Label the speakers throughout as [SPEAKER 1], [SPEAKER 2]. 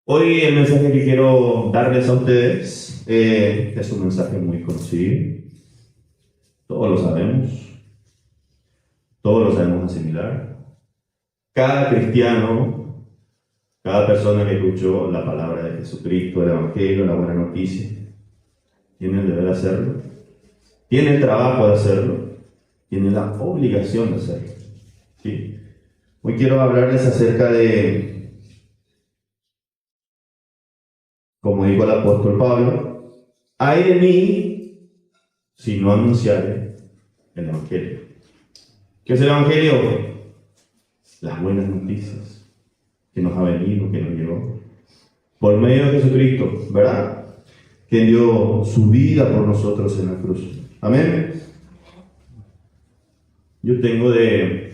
[SPEAKER 1] Hoy el mensaje que quiero darles a ustedes es un mensaje muy conocido. Todos lo sabemos asimilar. Cada cristiano, cada persona que escuchó la palabra de Jesucristo, el Evangelio, la buena noticia, tiene el deber de hacerlo, tiene el trabajo de hacerlo, tiene la obligación de hacerlo. ¿Sí? Hoy quiero hablarles acerca de, como dijo el apóstol Pablo, ay de mí si no anunciare el Evangelio. ¿Qué es el Evangelio? Las buenas noticias que nos ha venido, que nos llegó por medio de Jesucristo, ¿verdad? Que dio su vida por nosotros en la cruz. Amén. Yo tengo de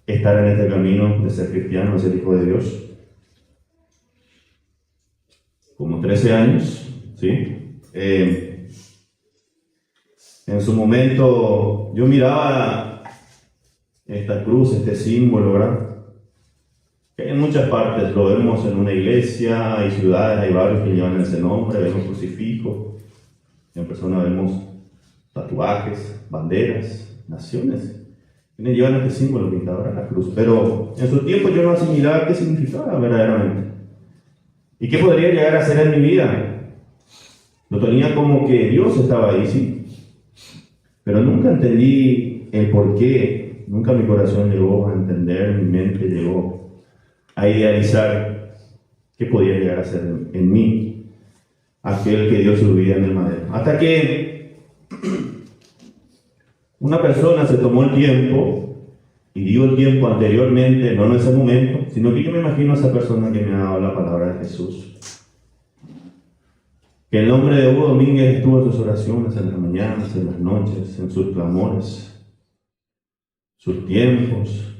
[SPEAKER 1] estar en este camino de ser cristiano, de ser hijo de Dios, como 13 años, ¿sí? En su momento yo miraba esta cruz, este símbolo, ¿verdad? Que en muchas partes lo vemos en una iglesia, hay ciudades, hay barrios que llevan ese nombre, vemos crucifijos, en persona vemos tatuajes, banderas, naciones, quienes llevan este símbolo pintado en la cruz. Pero en su tiempo yo no asimilaba qué significaba verdaderamente y qué podría llegar a ser en mi vida. Lo tenía como que Dios estaba ahí, sí, pero nunca entendí el por qué. Nunca mi corazón llegó a entender, mi mente llegó a idealizar qué podía llegar a ser en mí aquel que dio su vida en el madero. Hasta que una persona se tomó el tiempo y dio el tiempo anteriormente, no en ese momento, sino que yo me imagino a esa persona que me ha dado la palabra de Jesús. Que el nombre de Hugo Domínguez estuvo en sus oraciones, en las mañanas, en las noches, en sus clamores, sus tiempos,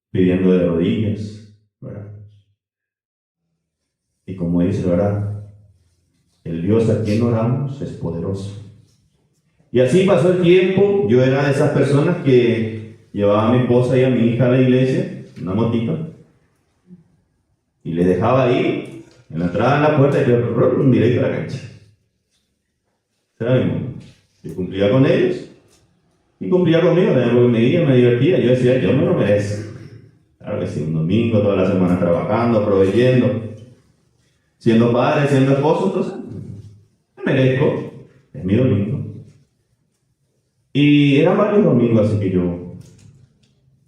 [SPEAKER 1] pidiendo de rodillas, ¿verdad? Y como dice, ¿verdad? El Dios a quien oramos es poderoso. Y así pasó el tiempo. Yo era de esas personas que llevaba a mi esposa y a mi hija a la iglesia, una motita, y les dejaba ahí, en la entrada, en la puerta, y yo directo a la cancha. ¿Saben? Yo cumplía con ellos y cumplía conmigo, también me divertía. Yo decía, yo me lo merezco. Claro que sí, un domingo, toda la semana trabajando, proveyendo, siendo padre, siendo esposo, entonces me merezco, es mi domingo. Y eran varios domingos, así que yo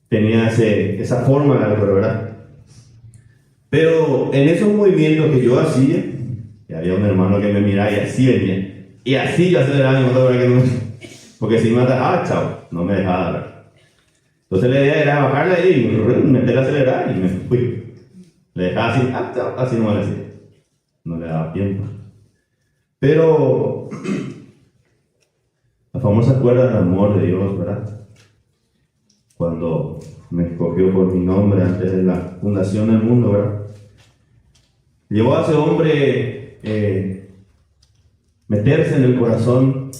[SPEAKER 1] tenía esa forma de algo, ¿verdad? Pero en esos movimientos que yo hacía, y había un hermano que me miraba y así venía, y así yo aceleraba mi motor para que no, porque si me mataba, chao, no me dejaba hablar. Entonces la idea era bajarle ahí, meterle a acelerar y me fui. Le dejaba así, chao, así no me decía. No le daba tiempo. Pero la famosa cuerda del amor de Dios, ¿verdad? Cuando me escogió por mi nombre antes de la fundación del mundo, ¿verdad? Llevó a ese hombre meterse en el corazón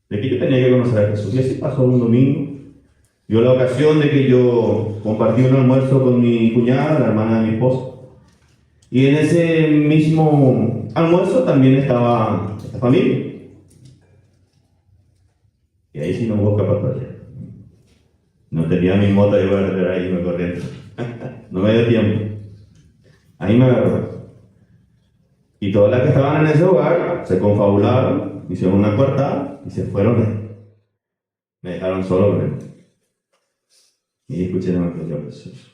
[SPEAKER 1] de que yo tenía que conocer a Jesús. Y así pasó un domingo. Dio la ocasión de que yo compartí un almuerzo con mi cuñada, la hermana de mi esposo. Y en ese mismo almuerzo también estaba esta familia. Y ahí sí no hubo escapatoria. No tenía mi moto, iba a meter ahí y me corriendo. No me dio tiempo. Ahí me agarró. Y todas las que estaban en ese hogar se confabularon, hicieron una coartada y se fueron. Me dejaron solo con él. Y escuché el Evangelio de Jesús.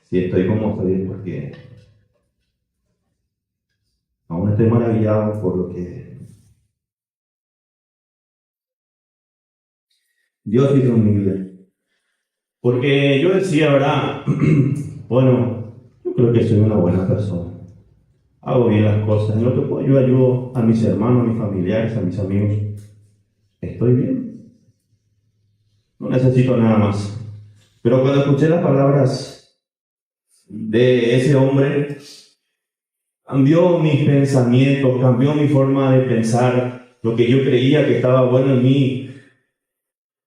[SPEAKER 1] Si estoy como estoy es porque aún estoy maravillado por lo que Dios hizo en mi vida. Porque yo decía, ¿verdad? Bueno, yo creo que soy una buena persona. Hago bien las cosas. En lo que puedo, yo ayudo a mis hermanos, a mis familiares, a mis amigos. Estoy bien. No necesito nada más. Pero cuando escuché las palabras de ese hombre, cambió mis pensamientos, cambió mi forma de pensar Lo que yo creía que estaba bueno en mí,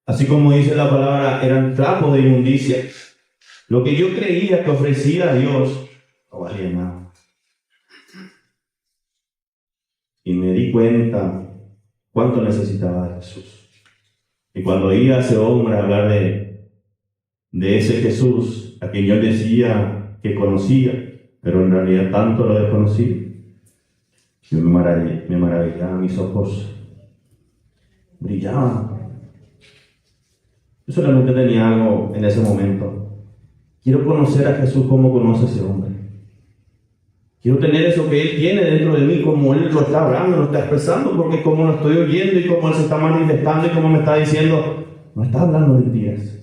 [SPEAKER 1] así como dice la palabra, eran trapos de inmundicia. Lo que yo creía que ofrecía a Dios no valía nada. Y me di cuenta cuánto necesitaba de Jesús. Y cuando oía a ese hombre hablar de ese Jesús, a quien yo decía que conocía, pero en realidad tanto lo desconocía, yo me maravillaba, mis ojos brillaban. Yo solamente tenía algo en ese momento. Quiero conocer a Jesús como conoce ese hombre. Quiero tener eso que Él tiene dentro de mí, como Él lo está hablando, lo está expresando, porque como lo estoy oyendo y como Él se está manifestando y como me está diciendo, no está hablando de mentiras.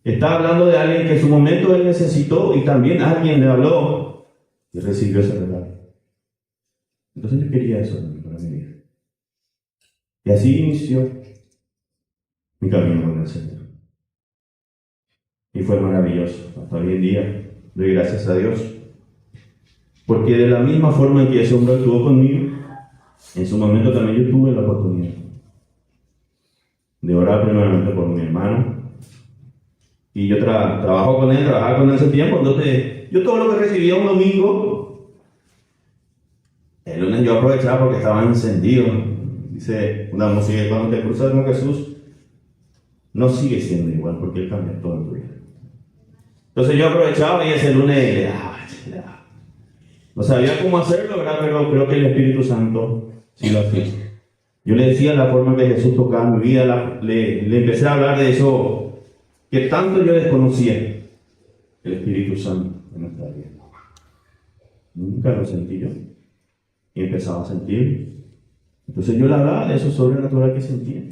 [SPEAKER 1] Está hablando de alguien que en su momento Él necesitó y también alguien le habló y recibió ese regalo. Entonces yo quería eso para mi vida. Y así inició mi camino con el Señor. Y fue maravilloso. Hasta hoy en día doy gracias a Dios. Porque de la misma forma en que ese hombre estuvo conmigo, en su momento también yo tuve la oportunidad de orar primeramente por mi hermano. Y yo trabajaba con él ese tiempo. Entonces, yo todo lo que recibía un domingo, el lunes yo aprovechaba porque estaba encendido. Dice una música, cuando te cruzas con Jesús, no sigue siendo igual porque Él cambia todo en tu vida. Entonces yo aprovechaba y ese lunes le daba. No sabía cómo hacerlo, ¿verdad? Pero creo que el Espíritu Santo sí lo hacía. Yo le decía la forma que Jesús tocaba mi vida, le empecé a hablar de eso que tanto yo desconocía, el Espíritu Santo en nuestra vida. Nunca lo sentí yo. Y empezaba a sentir. Entonces yo le hablaba de eso sobrenatural que sentía.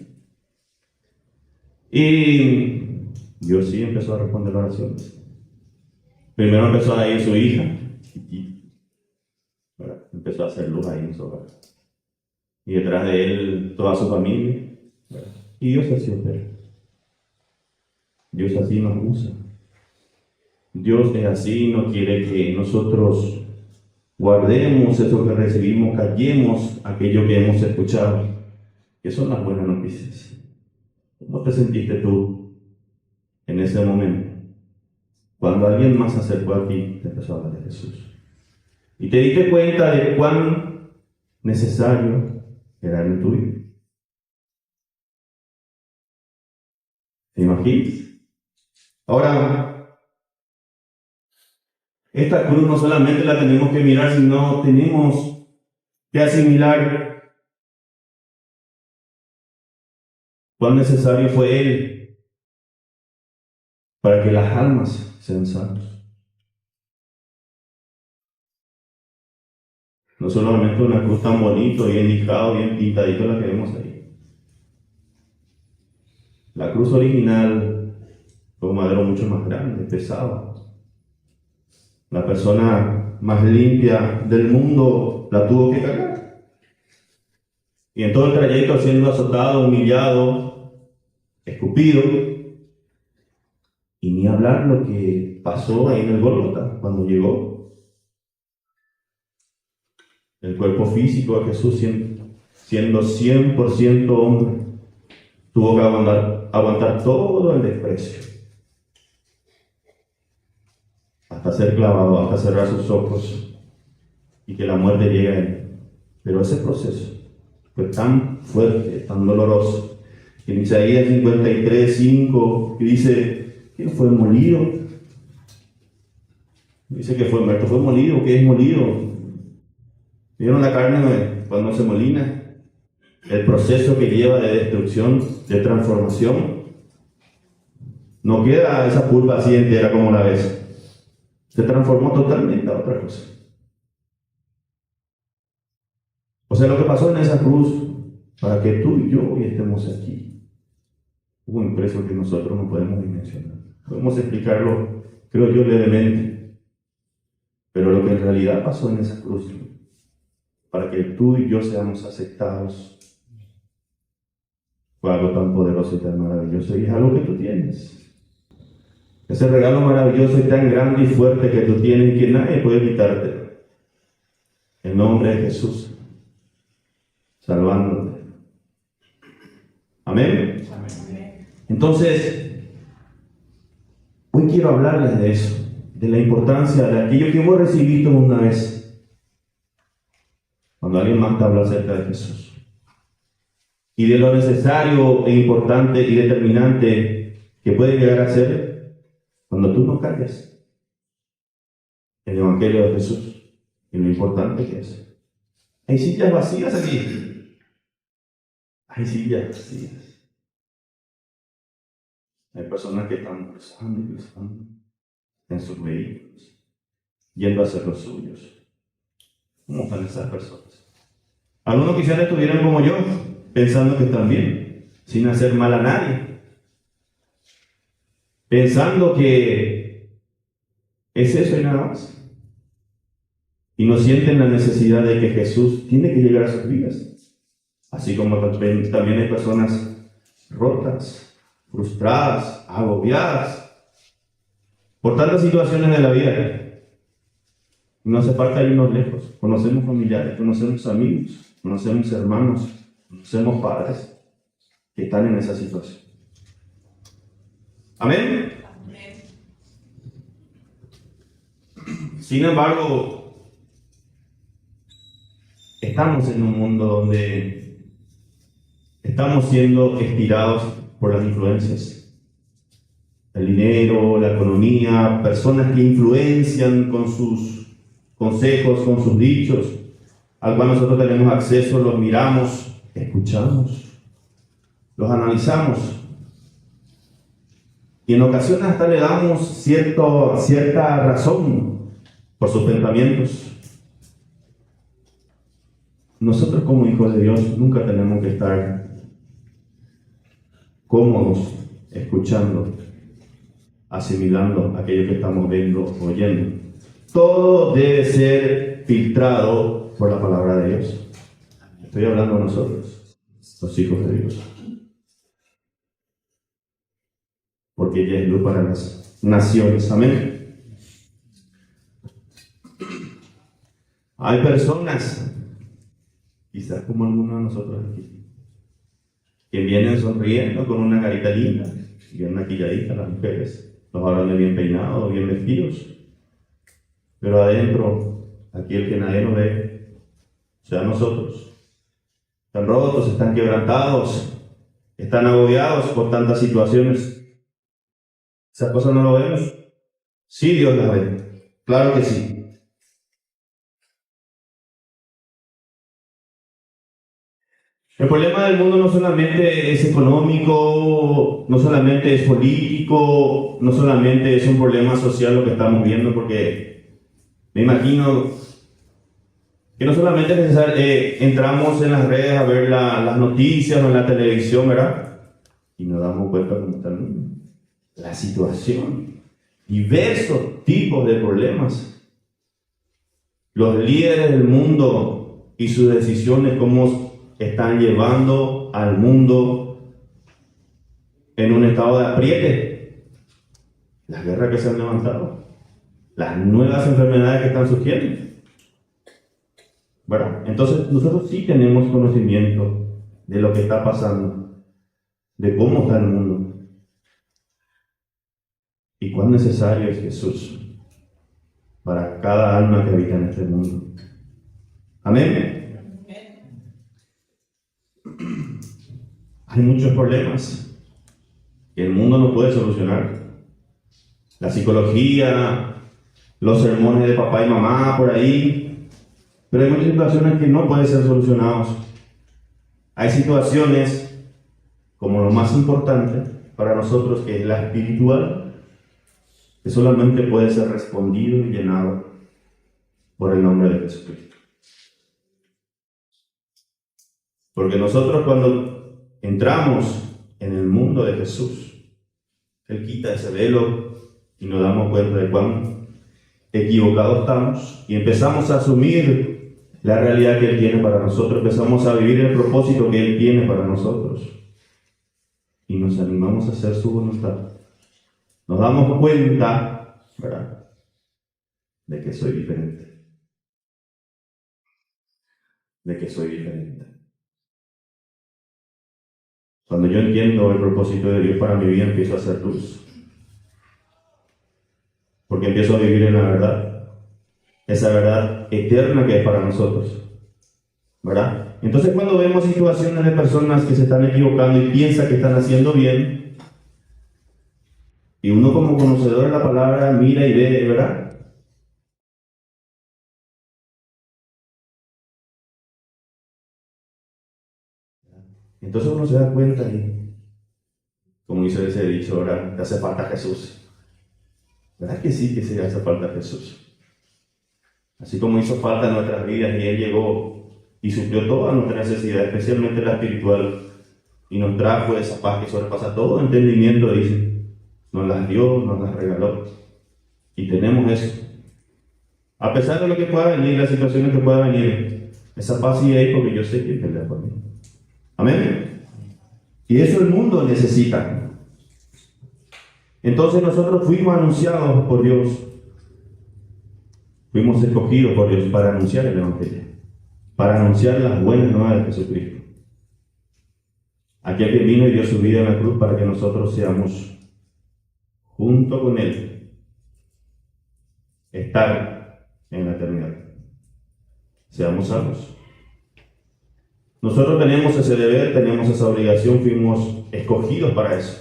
[SPEAKER 1] Y Dios sí empezó a responder oraciones. Primero empezó a ir su hija, ¿verdad? Empezó a hacer luz ahí en su hogar. Y detrás de él toda su familia, ¿verdad? Y Dios así opera. Dios así nos usa. Dios es así, no quiere que nosotros guardemos eso que recibimos, callemos aquello que hemos escuchado, que son las buenas noticias. ¿Cómo te sentiste tú en ese momento? Cuando alguien más se acercó a ti, te empezó a hablar de Jesús. Y te diste cuenta de cuán necesario era el tuyo. ¿Te imaginas? Ahora, esta cruz no solamente la tenemos que mirar, sino tenemos que asimilar cuán necesario fue Él para que las almas sean salvas. No solamente una cruz tan bonito, bien lijado, bien pintadito la que vemos ahí. La cruz original fue un madero mucho más grande, pesado. La persona más limpia del mundo la tuvo que cargar. Y en todo el trayecto siendo azotado, humillado, escupido. Y ni hablar lo que pasó ahí en el Gólgota cuando llegó. El cuerpo físico de Jesús, siendo 100% hombre, tuvo que aguantar todo el desprecio. Hasta ser clavado, hasta cerrar sus ojos y que la muerte llegue a él. Pero ese proceso fue tan fuerte, tan doloroso, que en Isaías 53:5 dice que fue molido. Dice que fue muerto, fue molido. ¿Qué es molido? ¿Vieron la carne cuando se molina? El proceso que lleva de destrucción, de transformación. No queda esa pulpa así entera como la ves. Se transformó totalmente a otra cosa. O sea, lo que pasó en esa cruz, para que tú y yo hoy estemos aquí, hubo un precio que nosotros no podemos dimensionar. Podemos explicarlo, creo yo, levemente. Pero lo que en realidad pasó en esa cruz, para que tú y yo seamos aceptados, fue algo tan poderoso y tan maravilloso. Y es algo que tú tienes. Ese regalo maravilloso y tan grande y fuerte que tú tienes y que nadie puede quitarte. En nombre de Jesús. salvándote. Amén. Entonces, hoy quiero hablarles de eso, de la importancia de aquello que vos recibiste una vez, cuando alguien más te habla acerca de Jesús, y de lo necesario e importante y determinante que puede llegar a ser cuando tú no calles el Evangelio de Jesús y lo importante que es. Hay sillas vacías aquí. Hay sillas vacías. Hay personas que están cruzando y cruzando en sus vehículos, yendo a hacer los suyos. ¿Cómo están esas personas? Algunos quizás estuvieran como yo, pensando que están bien, sin hacer mal a nadie. Pensando que es eso y nada más. Y no sienten la necesidad de que Jesús tiene que llegar a sus vidas. Así como también hay personas rotas, frustradas, agobiadas por tantas situaciones de la vida. No hace falta irnos lejos. Conocemos familiares, conocemos amigos, conocemos hermanos, conocemos padres que están en esa situación. Amén. Sin embargo, estamos en un mundo donde estamos siendo estirados por las influencias. El dinero, la economía, personas que influencian con sus consejos, con sus dichos, al cual nosotros tenemos acceso, los miramos, escuchamos, los analizamos. Y en ocasiones hasta le damos cierta razón por sus pensamientos. Nosotros como hijos de Dios nunca tenemos que estar cómodos escuchando, asimilando aquello que estamos viendo, oyendo. Todo debe ser filtrado por la palabra de Dios. Estoy hablando de nosotros, los hijos de Dios. Porque ella es luz para las naciones. Amén. Hay personas, quizás como algunos de nosotros aquí, que vienen sonriendo con una carita linda, bien maquilladitas las mujeres, los varones bien peinados, bien vestidos, pero adentro, aquí el que nadie nos ve, o sea nosotros, están rotos, están quebrantados, están agobiados por tantas situaciones. ¿Esas cosas no lo vemos? Sí, Dios las ve, claro que sí. El problema del mundo no solamente es económico, no solamente es político, no solamente es un problema social lo que estamos viendo, porque me imagino que no solamente es necesario, entramos en las redes a ver las noticias o en la televisión, ¿verdad? Y nos damos cuenta cómo está el mundo, la situación, diversos tipos de problemas. Los líderes del mundo y sus decisiones, cómo están llevando al mundo en un estado de apriete. Las guerras que se han levantado, las nuevas enfermedades que están surgiendo. Bueno, entonces nosotros sí tenemos conocimiento de lo que está pasando, de cómo está el mundo y cuán necesario es Jesús para cada alma que habita en este mundo. Amén. Hay muchos problemas que el mundo no puede solucionar. La psicología, los sermones de papá y mamá por ahí, pero hay muchas situaciones que no pueden ser solucionadas. Hay situaciones, como lo más importante para nosotros, que es la espiritual, que solamente puede ser respondido y llenado por el nombre de Jesucristo. Porque nosotros cuando entramos en el mundo de Jesús, Él quita ese velo y nos damos cuenta de cuán equivocados estamos y empezamos a asumir la realidad que Él tiene para nosotros, empezamos a vivir el propósito que Él tiene para nosotros y nos animamos a hacer su voluntad. Nos damos cuenta, ¿verdad?, de que soy diferente. De que soy diferente. Cuando yo entiendo el propósito de Dios para mi vida, empiezo a hacer luz. Porque empiezo a vivir en la verdad. Esa verdad eterna que es para nosotros. ¿Verdad? Entonces cuando vemos situaciones de personas que se están equivocando y piensan que están haciendo bien, y uno como conocedor de la palabra mira y ve, ¿verdad? Entonces uno se da cuenta y, como dice ese dicho, ¿verdad? Te hace falta Jesús. ¿Verdad que sí que se hace falta Jesús? Así como hizo falta en nuestras vidas y Él llegó y suplió toda nuestra necesidad, especialmente la espiritual, y nos trajo esa paz que sobrepasa todo entendimiento, dice. Nos las dio, nos las regaló. Y tenemos eso. A pesar de lo que pueda venir, las situaciones que puedan venir, esa paz sigue ahí porque yo sé que pelea por mí. Amén. Y eso el mundo necesita. Entonces nosotros fuimos anunciados por Dios. Fuimos escogidos por Dios para anunciar el Evangelio. Para anunciar las buenas nuevas de Jesucristo. Aquel que vino y dio su vida en la cruz para que nosotros seamos, junto con Él, estar en la eternidad. Seamos salvos. Nosotros tenemos ese deber, tenemos esa obligación, fuimos escogidos para eso.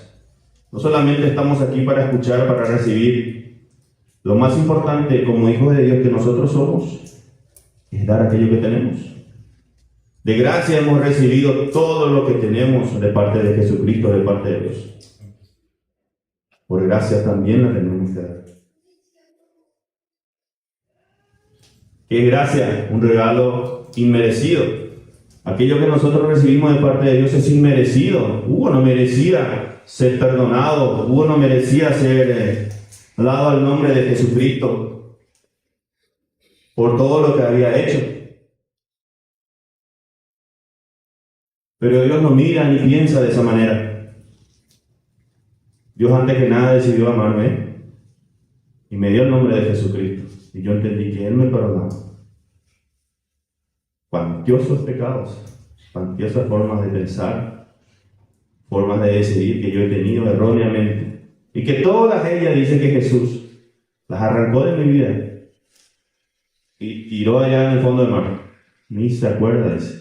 [SPEAKER 1] No solamente estamos aquí para escuchar, para recibir. Lo más importante como hijos de Dios que nosotros somos es dar aquello que tenemos. De gracia hemos recibido todo lo que tenemos de parte de Jesucristo, de parte de Dios. Por gracia también la tenemos que dar. ¿Qué es gracia? Un regalo inmerecido. Aquello que nosotros recibimos de parte de Dios es inmerecido. Hugo no merecía ser perdonado. Hugo no merecía ser dado al nombre de Jesucristo por todo lo que había hecho. Pero Dios no mira ni piensa de esa manera. Dios antes que nada decidió amarme y me dio el nombre de Jesucristo. Y yo entendí que Él me perdonaba. Cuantiosos pecados, cuantiosas formas de pensar, formas de decidir que yo he tenido erróneamente. Y que todas ellas dicen que Jesús las arrancó de mi vida y tiró allá en el fondo del mar. Ni se acuerda de eso.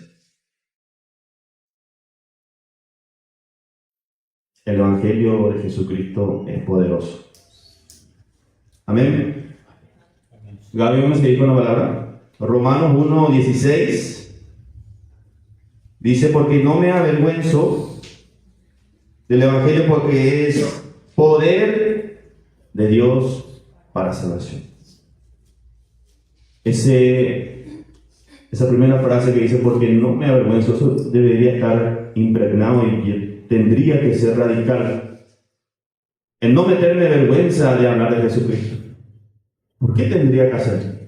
[SPEAKER 1] El Evangelio de Jesucristo es poderoso. Amén. Gaby, vamos a seguir con la palabra. Romanos 1:16 dice: porque no me avergüenzo del Evangelio, porque es poder de Dios para salvación. Esa primera frase que dice porque no me avergüenzo, eso debería estar impregnado y tendría que ser radical. El no meterme vergüenza de hablar de Jesucristo. ¿Por qué tendría que hacerlo?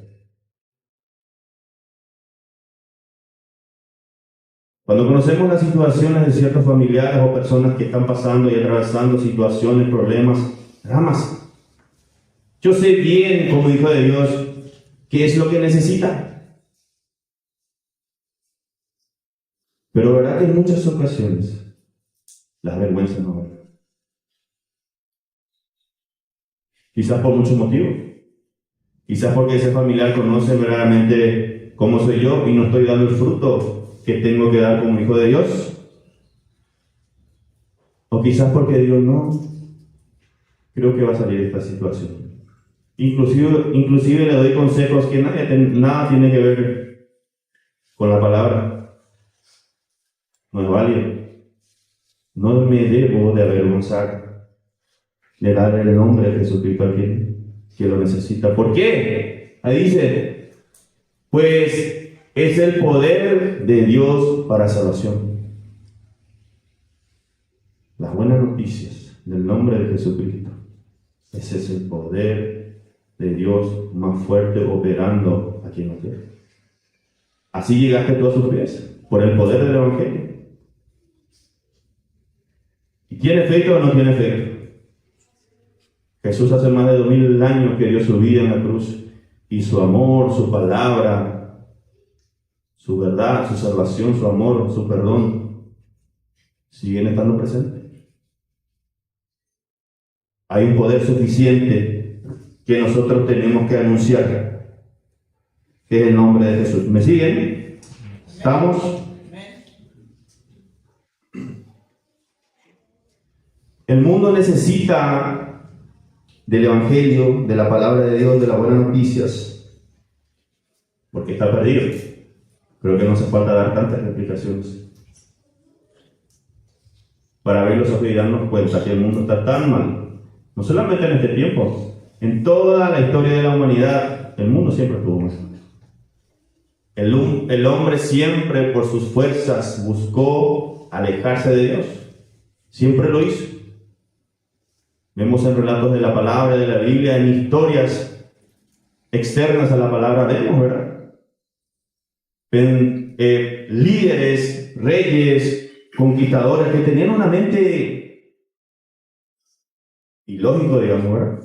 [SPEAKER 1] Cuando conocemos las situaciones de ciertos familiares o personas que están pasando y atravesando situaciones, problemas, dramas, yo sé bien, como hijo de Dios, qué es lo que necesita. Pero verdad que en muchas ocasiones las vergüenzas no van. Quizás por muchos motivos. Quizás porque ese familiar conoce verdaderamente cómo soy yo y no estoy dando el fruto que tengo que dar como hijo de Dios. O quizás porque Dios no creo que va a salir de esta situación. Inclusive le doy consejos que nada tiene que ver con la palabra. No es válido. No me debo de avergonzar de dar el nombre de Jesucristo a quien que lo necesita. ¿Por qué? Ahí dice, pues es el poder de Dios para salvación. Las buenas noticias del nombre de Jesucristo. Ese es el poder de Dios más fuerte operando aquí en la tierra. Así llegaste tú a sus pies, por el poder del Evangelio. ¿Y tiene efecto o no tiene efecto? Jesús hace más de 2000 años que dio su vida en la cruz, y su amor, su palabra, su verdad, su salvación, su amor, su perdón, siguen estando presentes. Hay un poder suficiente que nosotros tenemos que anunciar, que es el nombre de Jesús. ¿Me siguen? ¿Estamos? El mundo necesita del Evangelio, de la palabra de Dios, de las buenas noticias, porque está perdido. Creo que no hace falta dar tantas explicaciones para ver los ojos y darnos cuenta que el mundo está tan mal. No solamente en este tiempo, en toda la historia de la humanidad, el mundo siempre estuvo mal. El hombre siempre por sus fuerzas buscó alejarse de Dios. Siempre lo hizo. Vemos en relatos de la palabra, de la Biblia, en historias externas a la palabra, vemos, ¿verdad? En líderes, reyes, conquistadores que tenían una mente ilógico, digamos, ¿verdad?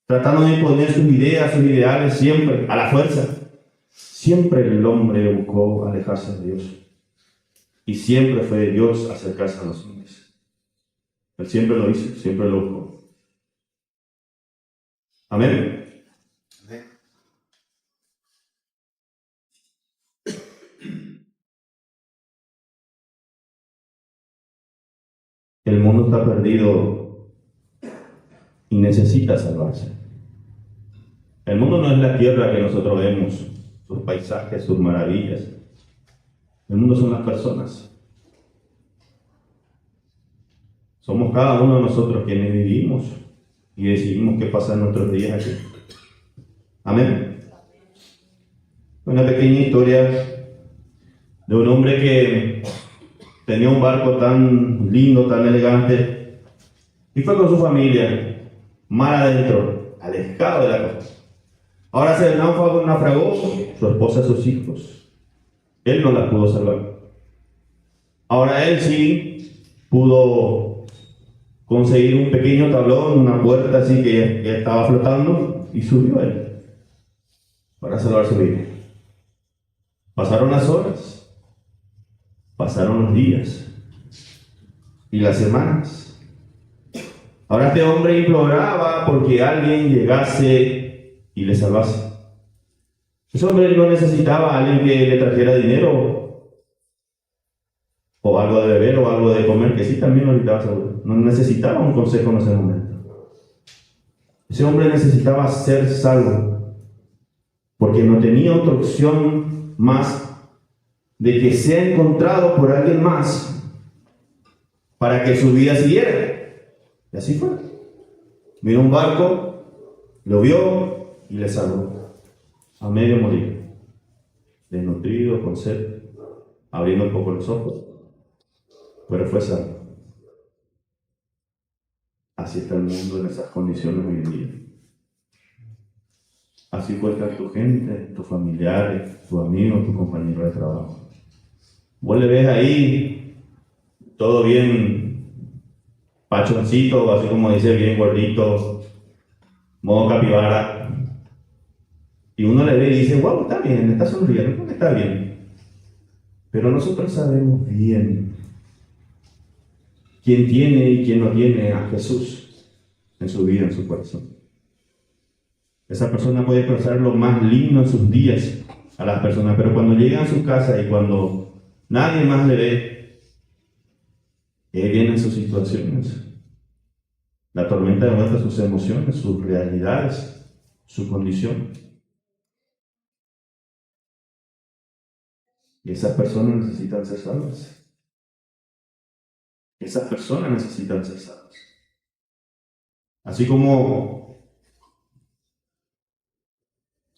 [SPEAKER 1] Tratando de imponer sus ideas, sus ideales siempre, a la fuerza. Siempre el hombre buscó alejarse de Dios. Y siempre fue Dios acercarse a los hombres. Él siempre lo hizo, siempre lo buscó. Amén. Amén. El mundo está perdido y necesita salvarse. El mundo no es la tierra que nosotros vemos, sus paisajes, sus maravillas. El mundo son las personas. Somos cada uno de nosotros quienes vivimos y decidimos qué pasa en nuestros días aquí. Amén. Una pequeña historia de un hombre que tenía un barco tan lindo, tan elegante, y fue con su familia, mar adentro, alejado de la costa. Ahora se naufragó su esposa y sus hijos. Él no las pudo salvar. Ahora él sí pudo conseguir un pequeño tablón, una puerta así que estaba flotando, y subió él para salvar su vida. Pasaron las horas, pasaron los días y las semanas. Ahora este hombre imploraba porque alguien llegase y le salvase. Ese hombre no necesitaba a alguien que le trajera dinero o algo de beber o algo de comer, que sí también lo necesitaba seguro. No necesitaba un consejo en ese momento. Ese hombre necesitaba ser salvo, porque no tenía otra opción más de que sea encontrado por alguien más para que su vida siguiera. Y así fue. Vino un barco, lo vio y le salvó. A medio morir, desnutrido, con sed, abriendo un poco los ojos, pero fue salvo. Así está el mundo en esas condiciones hoy en día. Así puede estar tu gente, tus familiares, tus amigos, tus compañeros de trabajo. Vos le ves ahí todo bien pachoncito, así como dice, bien gordito, modo capibara. Y uno le ve y dice, wow, está bien, está sonriendo, está bien. Pero nosotros sabemos bien quién tiene y quién no tiene a Jesús en su vida, en su corazón. Esa persona puede expresar lo más lindo en sus días a las personas, pero cuando llega a su casa y cuando nadie más le ve, vienen sus situaciones. La tormenta demuestra sus emociones, sus realidades, su condición. Y esas personas necesitan ser salvas. Esas personas necesitan ser salvas. Así como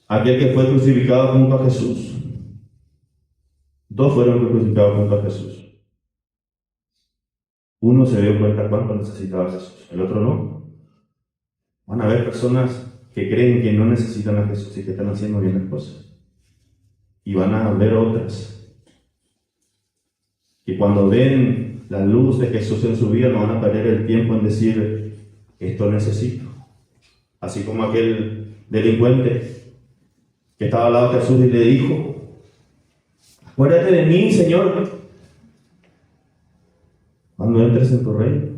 [SPEAKER 1] aquel que fue crucificado junto a Jesús. Dos fueron crucificados junto a Jesús. Uno se dio cuenta cuánto necesitaba a Jesús, el otro no. Van a haber personas que creen que no necesitan a Jesús y que están haciendo bien las cosas. Y van a haber otras que cuando ven la luz de Jesús en su vida no van a perder el tiempo en decir, esto necesito. Así como aquel delincuente que estaba al lado de Jesús y le dijo, acuérdate de mí, Señor, cuando entres en tu reino.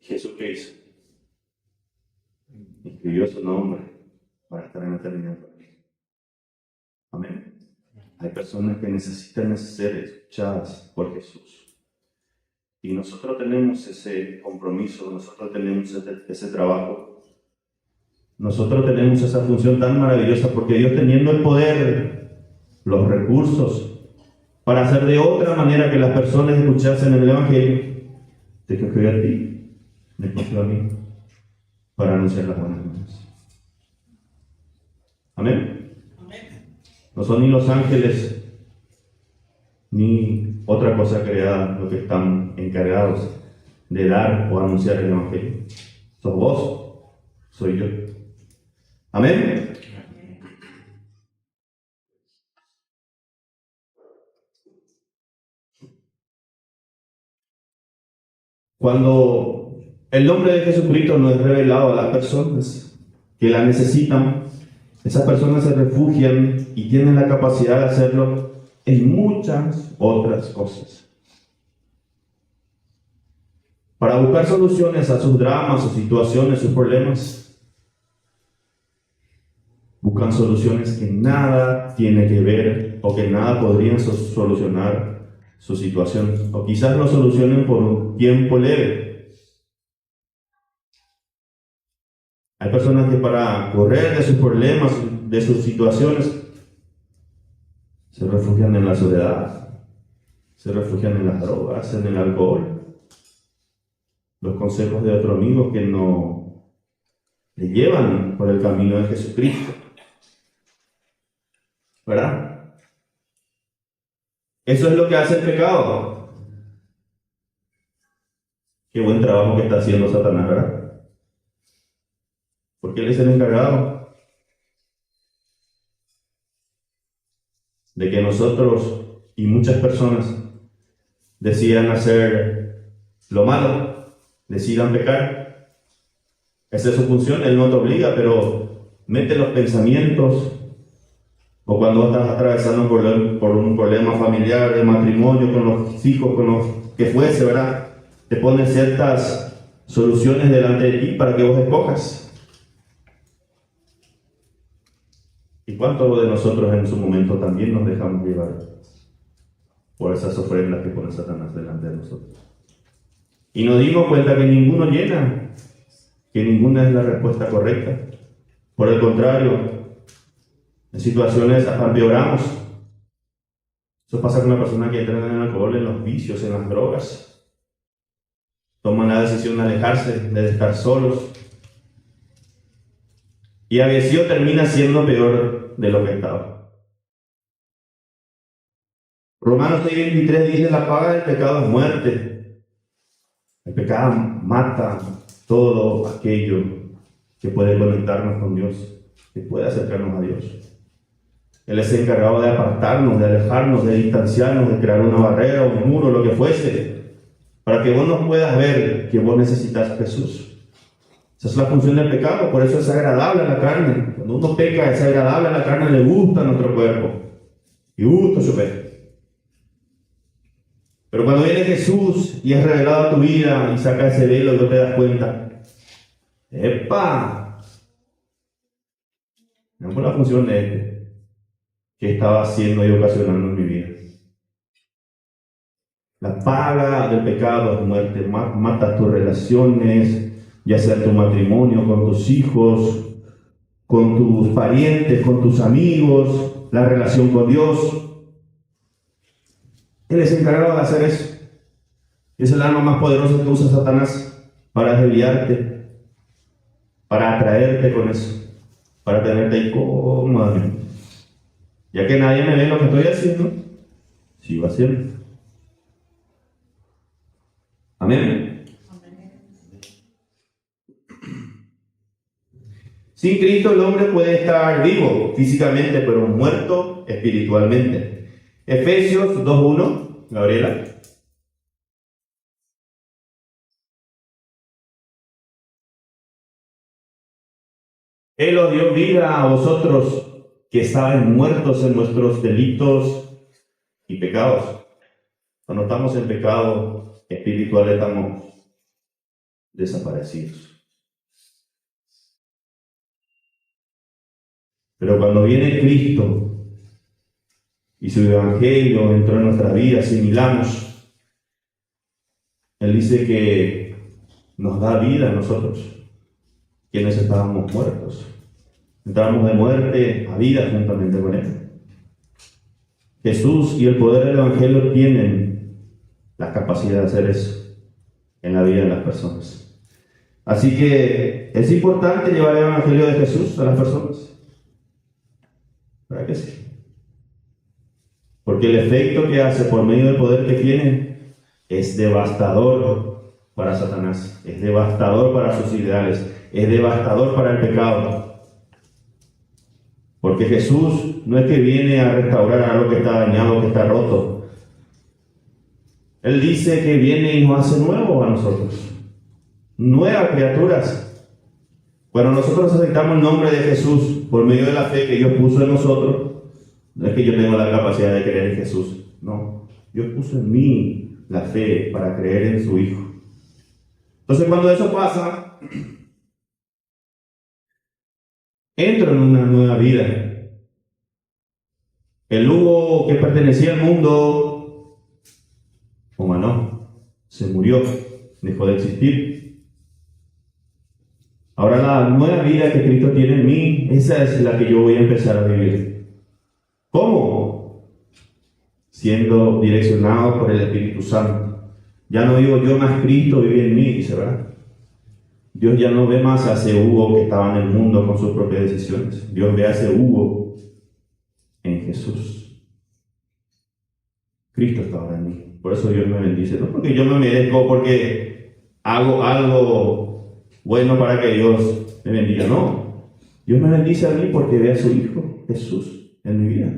[SPEAKER 1] Jesucristo escribió su nombre para estar en la eternidad. Amén. Hay personas que necesitan ser escuchadas por Jesús. Y nosotros tenemos ese compromiso, nosotros tenemos ese trabajo. Nosotros tenemos esa función tan maravillosa porque Dios, teniendo el poder, los recursos, para hacer de otra manera que las personas escuchasen el Evangelio, te escogió a ti, me escogió a mí, para anunciar las buenas nuevas. Amén. No son ni los ángeles, ni otra cosa creada los que están encargados de dar o anunciar el Evangelio. Sos vos, soy yo. Amén. Cuando el nombre de Jesucristo no es revelado a las personas que la necesitan, esas personas se refugian y tienen la capacidad de hacerlo en muchas otras cosas. Para buscar soluciones a sus dramas, sus situaciones, sus problemas, buscan soluciones que nada tiene que ver o que nada podrían solucionar su situación, o quizás lo solucionen por un tiempo leve. Hay personas que para correr de sus problemas, de sus situaciones, se refugian en la soledad, se refugian en las drogas, en el alcohol, los consejos de otro amigo que no le llevan por el camino de Jesucristo, ¿verdad? Eso es lo que hace el pecado. Qué buen trabajo que está haciendo Satanás, ¿verdad? Porque él es el encargado de que nosotros y muchas personas decidan hacer lo malo, decidan pecar. Esa es su función. Él no te obliga, pero mete los pensamientos. O cuando estás atravesando por un problema familiar, de matrimonio, con los hijos, con los que fuese, ¿verdad? Te pone ciertas soluciones delante de ti para que vos escojas. ¿Y cuántos de nosotros en su momento también nos dejamos llevar por esas ofrendas que pone Satanás delante de nosotros? Y nos dimos cuenta que ninguno llena, que ninguna es la respuesta correcta. Por el contrario, en situaciones hasta empeoramos. Eso pasa con una persona que entra en el alcohol, en los vicios, en las drogas. Toman la decisión de alejarse, de estar solos. Y a veces termina siendo peor de lo que estaba. Romanos 6:23 dice: la paga del pecado es muerte. El pecado mata todo aquello que puede conectarnos con Dios, que puede acercarnos a Dios. Él es encargado de apartarnos, de alejarnos, de distanciarnos, de crear una barrera, un muro, lo que fuese, para que vos no puedas ver que vos necesitas a Jesús. Esa es la función del pecado, por eso es agradable a la carne. Cuando uno peca, es agradable a la carne, le gusta a nuestro cuerpo y gusta su fe. Pero cuando viene Jesús y es revelado a tu vida y saca ese velo, no te das cuenta. ¡Epa! No fue la función de este que estaba haciendo y ocasionando en mi vida. La paga del pecado es muerte, mata tus relaciones, ya sea en tu matrimonio, con tus hijos, con tus parientes, con tus amigos, la relación con Dios. Él es encargado de hacer eso. Es el arma más poderosa que usa Satanás para desviarte, para atraerte con eso, para tenerte ahí cómodamente. Ya que nadie me ve lo que estoy haciendo, sigo haciendo. Amén. Sin Cristo el hombre puede estar vivo físicamente, pero muerto espiritualmente. Efesios 2:1, Gabriela. Él os dio vida a vosotros que estaban muertos en vuestros delitos y pecados. Cuando estamos en pecado espiritual estamos desaparecidos. Pero cuando viene Cristo y su evangelio entró en nuestra vida, asimilamos, Él dice que nos da vida a nosotros, quienes estábamos muertos. Entramos de muerte a vida juntamente con Él. Jesús y el poder del evangelio tienen la capacidad de hacer eso en la vida de las personas. Así que es importante llevar el evangelio de Jesús a las personas. ¿Verdad que sí? Porque el efecto que hace por medio del poder que tiene es devastador para Satanás, es devastador para sus ideales, es devastador para el pecado. Porque Jesús no es que viene a restaurar algo que está dañado, que está roto. Él dice que viene y nos hace nuevos a nosotros, nuevas criaturas. Cuando nosotros aceptamos el nombre de Jesús por medio de la fe que Dios puso en nosotros, no es que yo tengo la capacidad de creer en Jesús, no. Dios puso en mí la fe para creer en su Hijo. Entonces cuando eso pasa, entro en una nueva vida. El Hugo que pertenecía al mundo, humano, se murió, dejó de existir. Ahora la nueva vida que Cristo tiene en mí, esa es la que yo voy a empezar a vivir. ¿Cómo? Siendo direccionado por el Espíritu Santo. Ya no digo yo más, Cristo vive en mí, dice, ¿verdad? Dios ya no ve más a ese Hugo que estaba en el mundo con sus propias decisiones. Dios ve a ese Hugo en Jesús. Cristo está ahora en mí. Por eso Dios me bendice. No porque yo me merezco, porque hago algo bueno para que Dios me bendiga. No. Dios me bendice a mí porque ve a su Hijo Jesús en mi vida.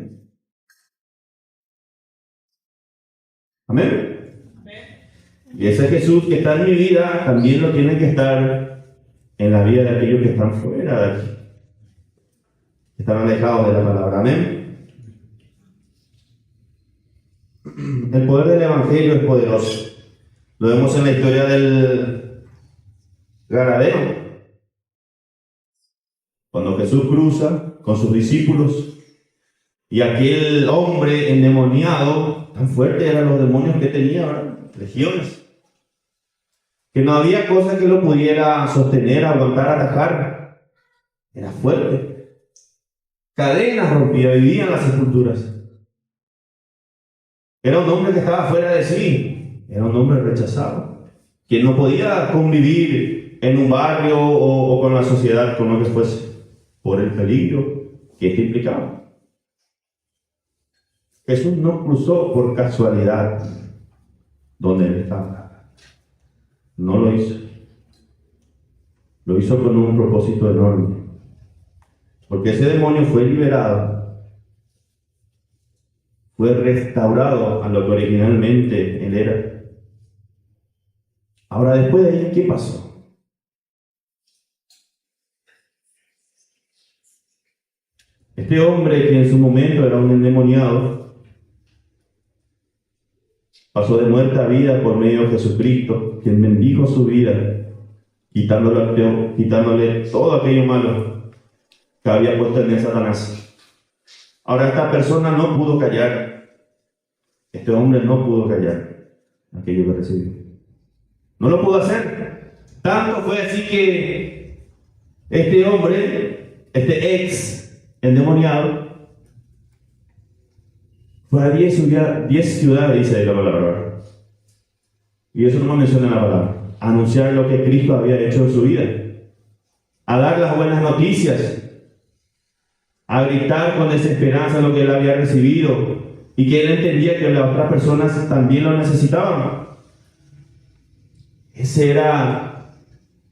[SPEAKER 1] Amén. Y ese Jesús que está en mi vida también lo tiene que estar en la vida de aquellos que están fuera de aquí, que están alejados de la palabra. Amén. El poder del evangelio es poderoso. Lo vemos en la historia del Garadeno. Cuando Jesús cruza con sus discípulos y aquel hombre endemoniado, tan fuerte eran los demonios que tenía, ¿verdad? Legiones. Que no había cosa que lo pudiera sostener, aguantar, atajar. Era fuerte. Cadenas rompía, vivía en las sepulturas. Era un hombre que estaba fuera de sí. Era un hombre rechazado. Que no podía convivir en un barrio o con la sociedad, con lo que fuese, por el peligro que esto implicaba. Jesús no cruzó por casualidad donde él estaba. No lo hizo. Lo hizo con un propósito enorme. Porque ese demonio fue liberado. Fue restaurado a lo que originalmente él era. Ahora, después de ahí, ¿qué pasó? Este hombre que en su momento era un endemoniado, pasó de muerte a vida por medio de Jesucristo, quien bendijo su vida, quitándole todo aquello malo que había puesto en él Satanás. Ahora esta persona no pudo callar. Este hombre no pudo callar aquello que recibió. No lo pudo hacer. Tanto fue así que este hombre, este ex endemoniado, fue a 10 ciudades, dice la palabra. Y eso no lo menciona en la palabra. A anunciar lo que Cristo había hecho en su vida. A dar las buenas noticias. A gritar con desesperanza lo que él había recibido. Y que él entendía que las otras personas también lo necesitaban. Ese era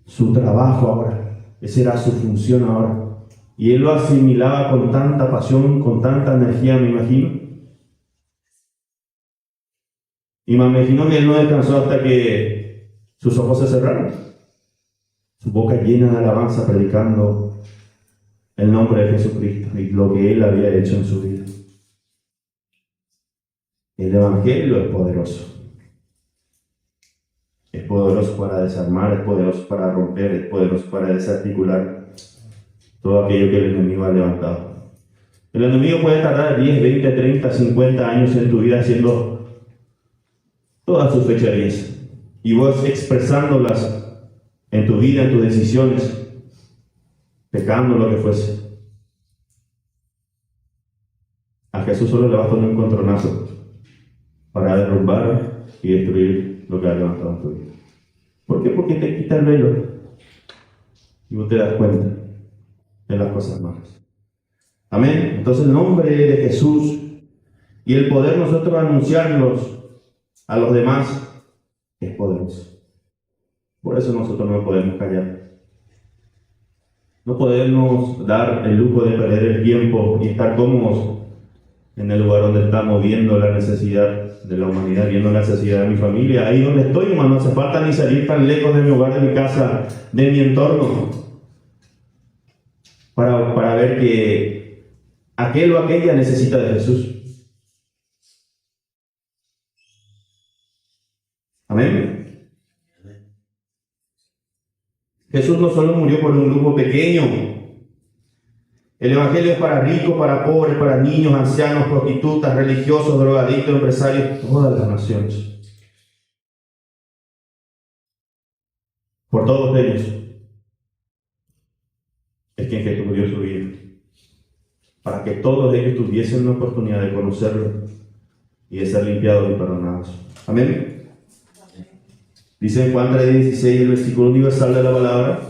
[SPEAKER 1] su trabajo ahora. Esa era su función ahora. Y él lo asimilaba con tanta pasión, con tanta energía, me imagino. Y me imagino que él no descansó hasta que sus ojos se cerraron. Su boca llena de alabanza predicando el nombre de Jesucristo y lo que él había hecho en su vida. El Evangelio es poderoso. Es poderoso para desarmar, es poderoso para romper, es poderoso para desarticular todo aquello que el enemigo ha levantado. El enemigo puede tardar 10, 20, 30, 50 años en tu vida haciendo todas sus fechorías. Y vos expresándolas en tu vida, en tus decisiones, pecando lo que fuese. A Jesús solo le va a poner un contronazo para derrumbar y destruir lo que ha levantado en tu vida. ¿Por qué? Porque te quita el velo y vos te das cuenta de las cosas malas. Amén. Entonces el nombre de Jesús y el poder nosotros anunciarlos a los demás es poderoso. Por eso nosotros no podemos callar. No podemos dar el lujo de perder el tiempo y estar cómodos en el lugar donde estamos viendo la necesidad de la humanidad, viendo la necesidad de mi familia. Ahí donde estoy, hermano, no hace falta ni salir tan lejos de mi hogar, de mi casa, de mi entorno, para ver que aquel o aquella necesita de Jesús. Amén. Jesús no solo murió por un grupo pequeño. El Evangelio es para ricos, para pobres, para niños, ancianos, prostitutas, religiosos, drogadictos, empresarios, todas las naciones. Por todos ellos es quien Jesús dio su vida, para que todos ellos tuviesen la oportunidad de conocerlo y de ser limpiados y perdonados. Amén. Dice en Juan 3:16, el versículo universal de la palabra: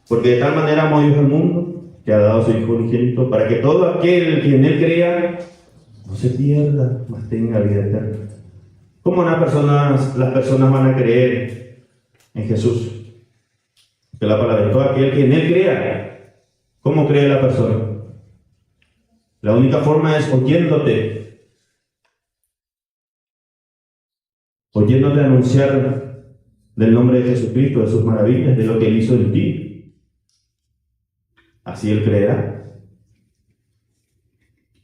[SPEAKER 1] porque de tal manera amó Dios al mundo, que ha dado a su Hijo unigénito, para que todo aquel que en Él crea no se pierda, mas tenga vida eterna. ¿Cómo las personas van a creer en Jesús? Que la palabra de todo aquel que en Él crea. ¿Cómo cree la persona? La única forma es oyéndote anunciar del nombre de Jesucristo, de sus maravillas, de lo que Él hizo en ti. Así Él creerá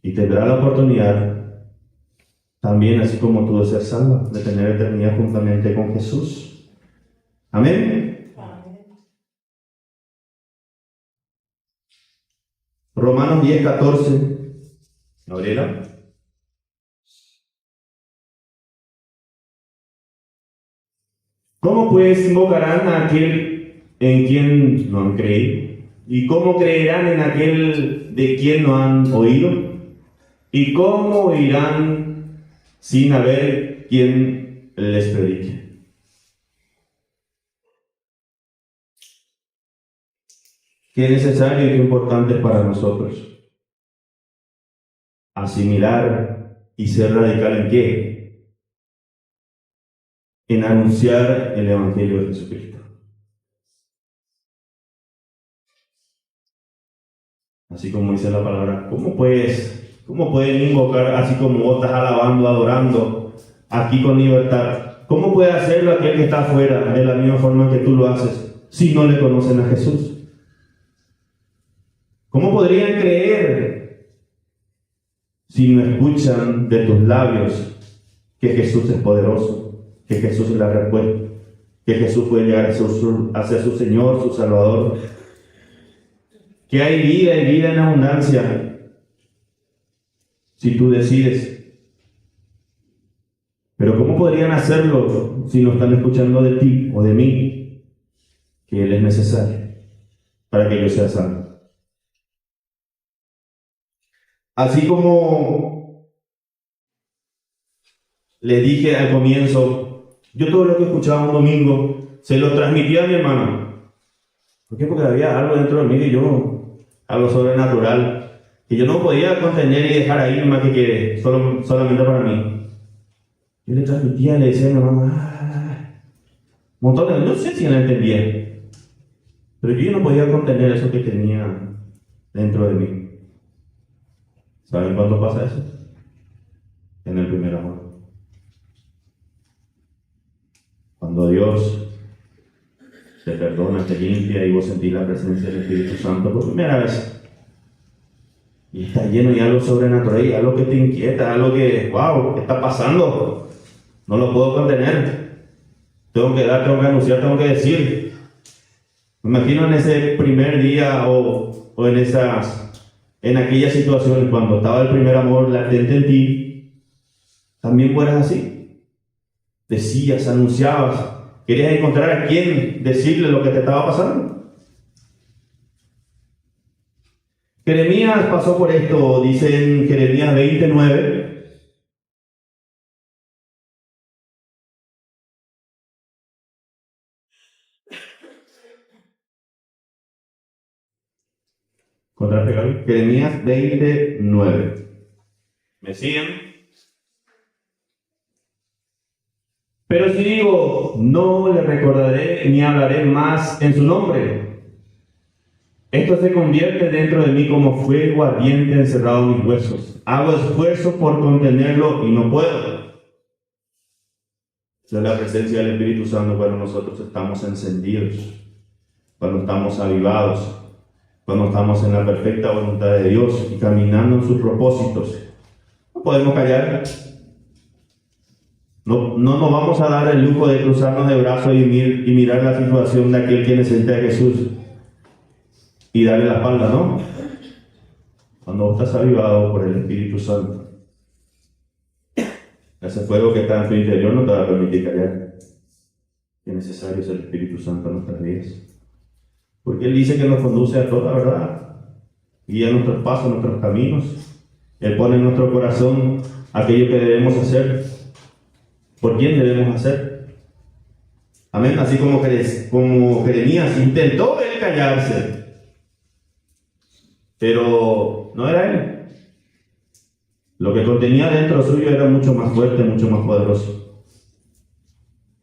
[SPEAKER 1] y tendrá la oportunidad también, así como tú, de ser salvo, de tener eternidad juntamente con Jesús. Amén. Romanos 10:14. Gabriela. ¿Cómo pues invocarán a aquel en quien no han creído? ¿Y cómo creerán en aquel de quien no han oído? ¿Y cómo oirán sin haber quien les predique? Qué necesario y qué importante para nosotros asimilar y ser radical en qué, en anunciar el Evangelio de Jesucristo. Así como dice la palabra, ¿cómo pueden invocar así como vos estás alabando, adorando aquí con libertad? ¿Cómo puede hacerlo aquel que está afuera de la misma forma que tú lo haces si no le conocen a Jesús? ¿Cómo podrían creer si no escuchan de tus labios que Jesús es poderoso, que Jesús es la respuesta, que Jesús puede llegar a ser su Señor, su Salvador, que hay vida y vida en abundancia si tú decides? Pero ¿cómo podrían hacerlo si no están escuchando de ti o de mí que Él es necesario para que yo sea salvo? Así como le dije al comienzo, yo todo lo que escuchaba un domingo se lo transmitía a mi hermano. ¿Por qué? Porque había algo dentro de mí que algo sobrenatural, que yo no podía contener y dejar ahí nomás que solamente para mí. Yo le transmitía, le decía a mi mamá, montones, no sé si él entendía, pero yo no podía contener eso que tenía dentro de mí. ¿Saben cuándo pasa eso? En el primer amor. Cuando Dios te perdona, te limpia y vos sentís la presencia del Espíritu Santo por primera vez. Y está lleno de algo sobrenatural, y algo que te inquieta, algo que, wow, ¿qué está pasando? No lo puedo contener. Tengo que dar, tengo que anunciar, tengo que decir. Me imagino en ese primer día o en aquellas situaciones cuando estaba el primer amor latente en ti, también fueras así. Decías, anunciabas, querías encontrar a quién decirle lo que te estaba pasando. Jeremías pasó por esto, dice en Jeremías 29. ¿Encontraste, Gaby? Jeremías 29. ¿Me siguen? Pero si digo, no le recordaré ni hablaré más en su nombre, esto se convierte dentro de mí como fuego ardiente encerrado en mis huesos. Hago esfuerzo por contenerlo y no puedo. Esa es la presencia del Espíritu Santo cuando nosotros estamos encendidos, cuando estamos avivados, cuando estamos en la perfecta voluntad de Dios y caminando en sus propósitos. No podemos callar. No nos vamos a dar el lujo de cruzarnos de brazos y mirar la situación de aquel que necesita a Jesús y darle la espalda, ¿no? Cuando vos estás avivado por el Espíritu Santo, ese fuego que está en tu interior no te va a permitir callar. Qué necesario es el Espíritu Santo en nuestras vidas. Porque Él dice que nos conduce a toda verdad, guía nuestros pasos, nuestros caminos. Él pone en nuestro corazón aquello que debemos hacer, por quién debemos hacer. Amén. Así como Jeremías intentó él callarse, pero no era él. Lo que contenía dentro suyo era mucho más fuerte, mucho más poderoso.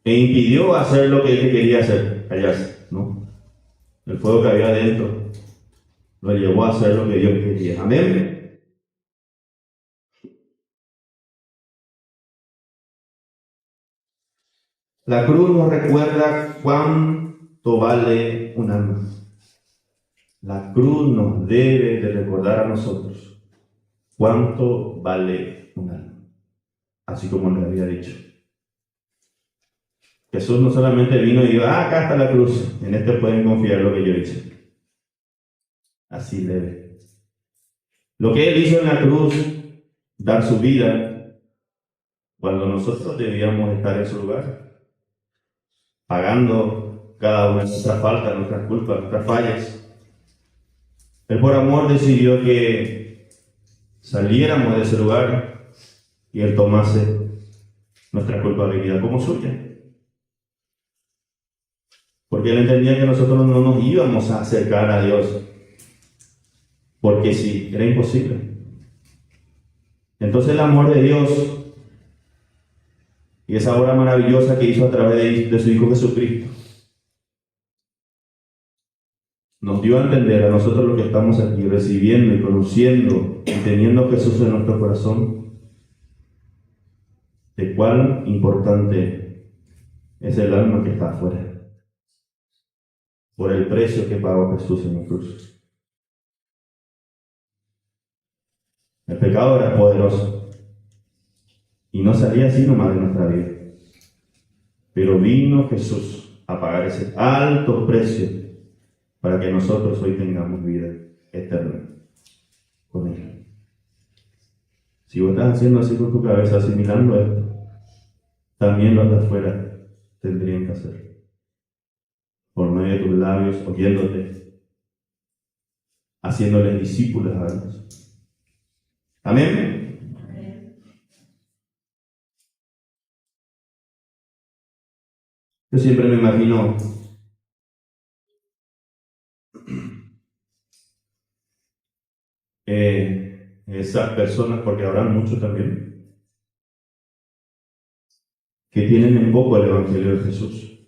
[SPEAKER 1] E impidió hacer lo que él quería hacer, callarse, ¿no? El fuego que había dentro lo llevó a hacer lo que Dios quería. Amén. La cruz nos recuerda cuánto vale un alma. La cruz nos debe de recordar a nosotros cuánto vale un alma. Así como les había dicho. Jesús no solamente vino y dijo, acá está la cruz, en este pueden confiar lo que yo hice. Así debe. Lo que Él hizo en la cruz, dar su vida, cuando nosotros debíamos estar en su lugar, pagando cada una de nuestras faltas, nuestras culpas, nuestras fallas. Él por amor decidió que saliéramos de ese lugar y Él tomase nuestra culpabilidad como suya. Porque Él entendía que nosotros no nos íbamos a acercar a Dios, porque sí, era imposible. Entonces el amor de Dios y esa obra maravillosa que hizo a través de su Hijo Jesucristo nos dio a entender a nosotros los que estamos aquí recibiendo y conociendo y teniendo a Jesús en nuestro corazón, de cuán importante es el alma que está afuera, por el precio que pagó Jesús en la cruz. El pecado era poderoso y no salía así nomás de nuestra vida, pero vino Jesús a pagar ese alto precio para que nosotros hoy tengamos vida eterna con Él. Si vos estás haciendo así con tu cabeza, asimilando esto, también los de afuera tendrían que hacer. Por medio de tus labios, oyéndote, haciéndoles discípulos a Dios. Amén. Yo siempre me imagino esas personas, porque habrán muchos también, que tienen en poco el Evangelio de Jesús.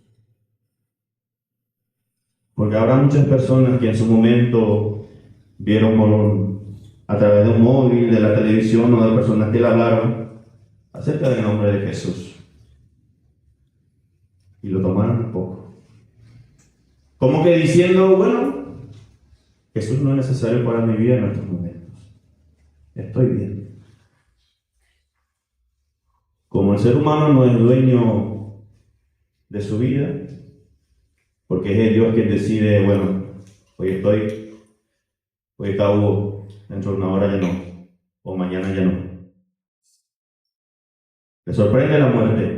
[SPEAKER 1] Porque habrá muchas personas que en su momento vieron a través de un móvil, de la televisión o de personas que le hablaron acerca del nombre de Jesús y lo tomaron un poco. Como que diciendo, bueno, Jesús no es necesario para mi vida en estos momentos. estoy bien. Como el ser humano no es dueño de su vida, porque es el Dios quien decide, bueno, hoy está Hugo, dentro de una hora ya no, o mañana ya no. ¿Le sorprende la muerte?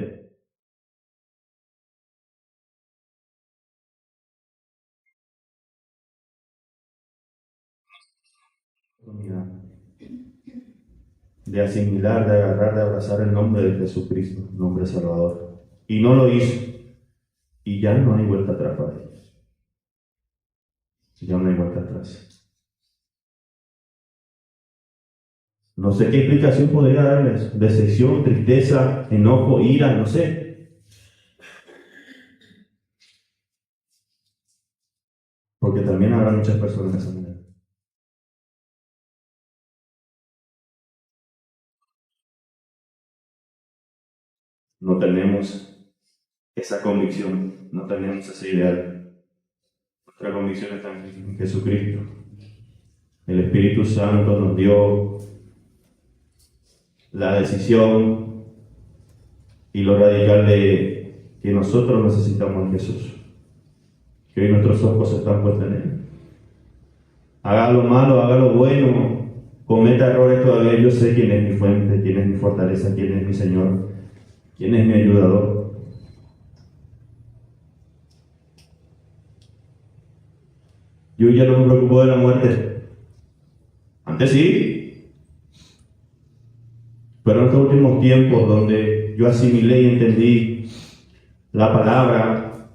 [SPEAKER 1] De asimilar, de agarrar, de abrazar el nombre de Jesucristo, nombre Salvador. Y no lo hizo. Y ya no hay vuelta atrás para ellos. Ya no hay vuelta atrás. No sé qué explicación podría darles. Decepción, tristeza, enojo, ira, no sé. Porque también habrá muchas personas de esa manera. No tenemos esa convicción, no tenemos ese ideal. Nuestra convicción está en Jesucristo. El Espíritu Santo nos dio la decisión y lo radical de que nosotros necesitamos a Jesús. Que hoy nuestros ojos están puestos en Él. Haga lo malo, haga lo bueno, cometa errores todavía. Yo sé quién es mi fuente, quién es mi fortaleza, quién es mi Señor, quién es mi ayudador. Yo ya no me preocupo de la muerte. Antes sí, pero en estos últimos tiempos donde yo asimilé y entendí la palabra,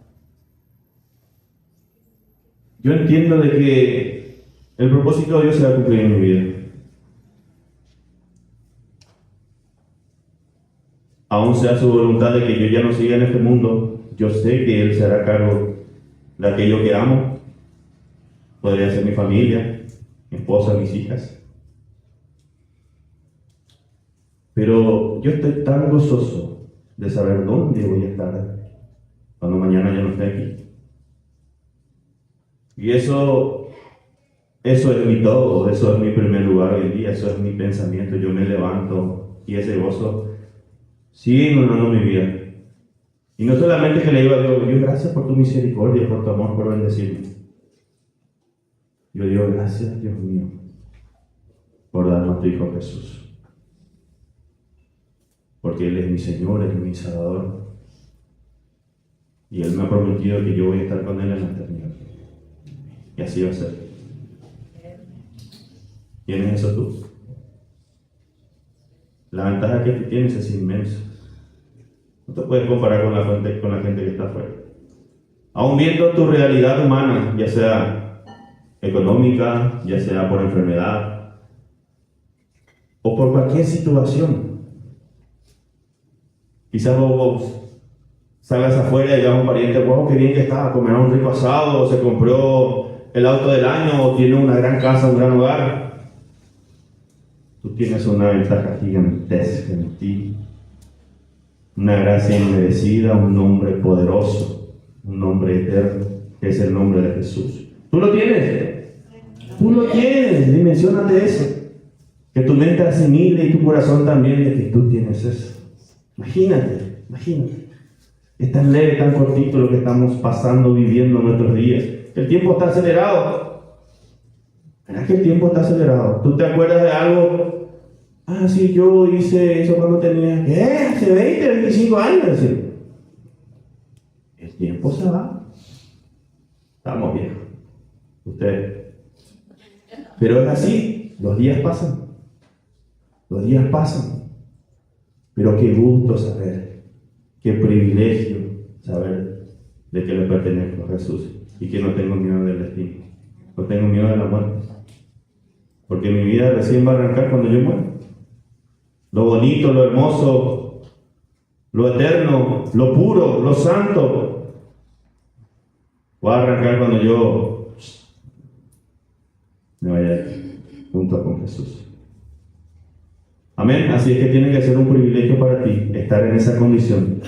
[SPEAKER 1] yo entiendo de que el propósito de Dios se va a cumplir en mi vida. Aún sea su voluntad de que yo ya no siga en este mundo, yo sé que Él se hará cargo de aquello que amo. Podría ser mi familia, mi esposa, mis hijas. Pero yo estoy tan gozoso de saber dónde voy a estar cuando mañana ya no esté aquí. Y eso es mi todo, eso es mi primer lugar hoy en día, eso es mi pensamiento. Yo me levanto y ese gozo sigue inundando mi vida. Y no solamente que le digo a Dios, Dios, gracias por tu misericordia, por tu amor, por bendecirme. Yo digo, gracias, Dios mío, por darnos a tu Hijo Jesús. Porque Él es mi Señor, Él es mi Salvador. Y Él me ha prometido que yo voy a estar con Él en la eternidad. Y así va a ser. ¿Tienes eso tú? La ventaja que tú tienes es inmensa. No te puedes comparar con la gente que está afuera. Aún viendo tu realidad humana, ya sea económica, ya sea por enfermedad o por cualquier situación. Quizás vos salgas afuera y veas a un pariente, wow, qué bien que está, comerá un rico asado, o se compró el auto del año, o tiene una gran casa, un gran hogar. Tú tienes una ventaja gigantesca en ti, una gracia inmerecida, un nombre poderoso, un nombre eterno, que es el nombre de Jesús. ¿Tú lo tienes? Tú lo tienes, dimensiónate eso. Que tu mente asimile y tu corazón también de que tú tienes eso. Imagínate. Es tan leve, tan cortito lo que estamos pasando, viviendo en nuestros días. El tiempo está acelerado. ¿Verdad que el tiempo está acelerado? ¿Tú te acuerdas de algo? Ah, sí, yo hice eso cuando tenía, hace 20, 25 años. El tiempo se va. Estamos viejos. Ustedes. Pero es así, los días pasan. Pero qué gusto saber, qué privilegio saber de que le pertenezco a Jesús y que no tengo miedo del destino, no tengo miedo de la muerte, porque mi vida recién va a arrancar cuando yo muera. Lo bonito, lo hermoso, lo eterno, lo puro, lo santo, va a arrancar cuando yo me vaya junto con Jesús. Amén. Así es que tiene que ser un privilegio para ti estar en esa condición.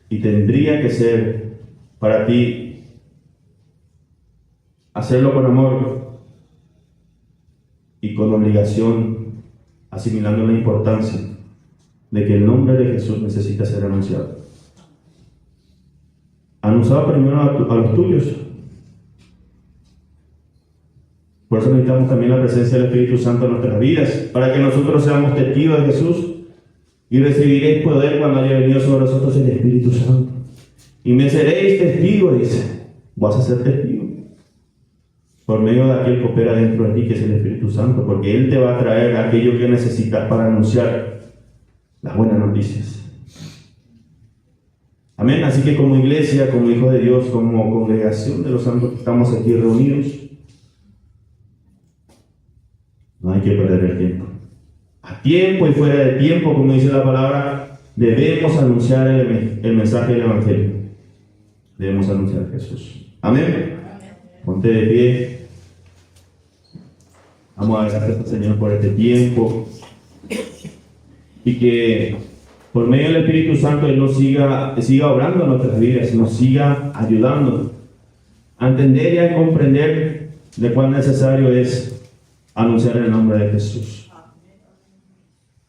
[SPEAKER 1] Y tendría que ser para ti hacerlo con amor y con obligación asimilando la importancia de que el nombre de Jesús necesita ser anunciado. Anunciado primero a los tuyos. Por eso necesitamos también la presencia del Espíritu Santo en nuestras vidas, para que nosotros seamos testigos de Jesús y recibiréis poder cuando haya venido sobre nosotros el Espíritu Santo. Y me seréis testigos, dice. Vas a ser testigo por medio de aquel que opera dentro de ti, que es el Espíritu Santo, porque Él te va a traer aquello que necesitas para anunciar las buenas noticias. Amén. Así que como iglesia, como hijos de Dios, como congregación de los santos que estamos aquí reunidos, no hay que perder el tiempo. A tiempo y fuera de tiempo, como dice la palabra, debemos anunciar el mensaje del Evangelio. Debemos anunciar a Jesús. Amén. Ponte de pie. Vamos a agradecer al Señor por este tiempo. Y que por medio del Espíritu Santo Él nos siga obrando en nuestras vidas, nos siga ayudando a entender y a comprender de cuán necesario es anunciar el nombre de Jesús.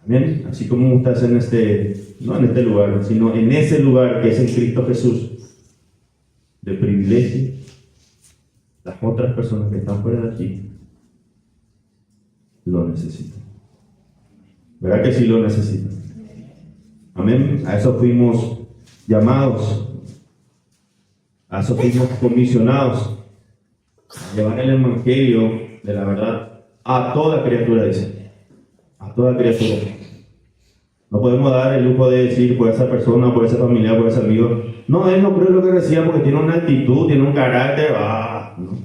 [SPEAKER 1] Amén. Así como estás no en este lugar, sino en ese lugar que es en Cristo Jesús, de privilegio, las otras personas que están fuera de aquí lo necesitan. ¿Verdad que sí lo necesitan? Amén. A eso fuimos llamados, a eso fuimos comisionados, a llevar el Evangelio de la verdad a toda criatura, dice. A toda criatura. No podemos dar el lujo de decir por esa persona, por ese familiar, por ese amigo, no, él no cree lo que decía porque tiene una actitud, tiene un carácter, no.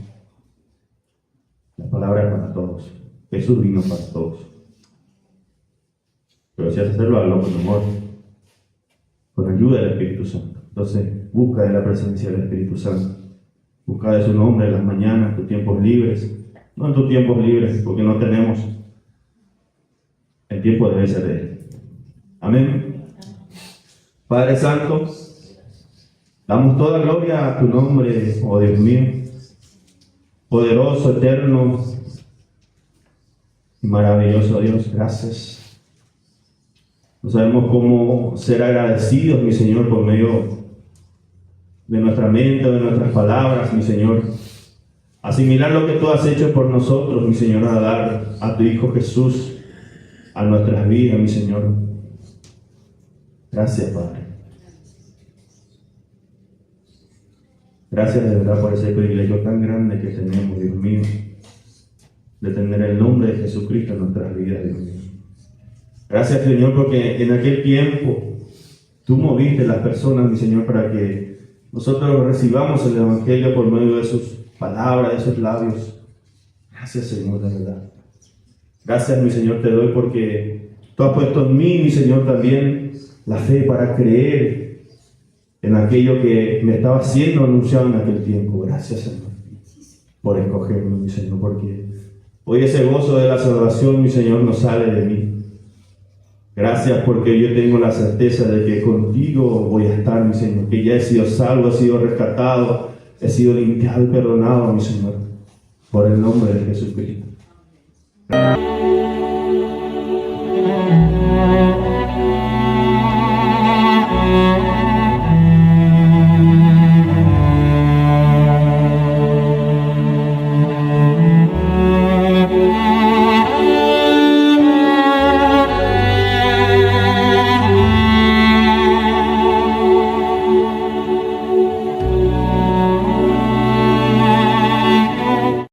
[SPEAKER 1] La palabra es para todos. Jesús vino para todos. Pero si haces hacerlo, hazlo con amor, con ayuda del Espíritu Santo. Entonces, busca de la presencia del Espíritu Santo. Busca de su nombre en las mañanas, tus tiempos libres. No en tus tiempos libres, porque no tenemos. El tiempo debe ser de Él. Amén. Padre Santo, damos toda gloria a tu nombre, oh Dios mío, poderoso, eterno y maravilloso Dios. Gracias. No sabemos cómo ser agradecidos, mi Señor, por medio de nuestra mente, de nuestras palabras, mi Señor. Asimilar lo que tú has hecho por nosotros, mi Señor, a dar a tu Hijo Jesús a nuestras vidas, mi Señor. Gracias, Padre. Gracias de verdad por ese privilegio tan grande que tenemos, Dios mío, de tener el nombre de Jesucristo en nuestras vidas, Dios mío. Gracias, Señor, porque en aquel tiempo tú moviste las personas, mi Señor, para que nosotros recibamos el Evangelio por medio de sus palabras, de sus labios. Gracias, Señor, de verdad. Gracias, mi Señor, te doy porque tú has puesto en mí, mi Señor, también la fe para creer en aquello que me estaba siendo anunciado en aquel tiempo. Gracias, Señor, por escogerme, mi Señor, porque hoy ese gozo de la salvación, mi Señor, no sale de mí. Gracias porque yo tengo la certeza de que contigo voy a estar, mi Señor, que ya he sido salvo, he sido rescatado, he sido limpiado y perdonado, mi Señor, por el nombre de Jesucristo.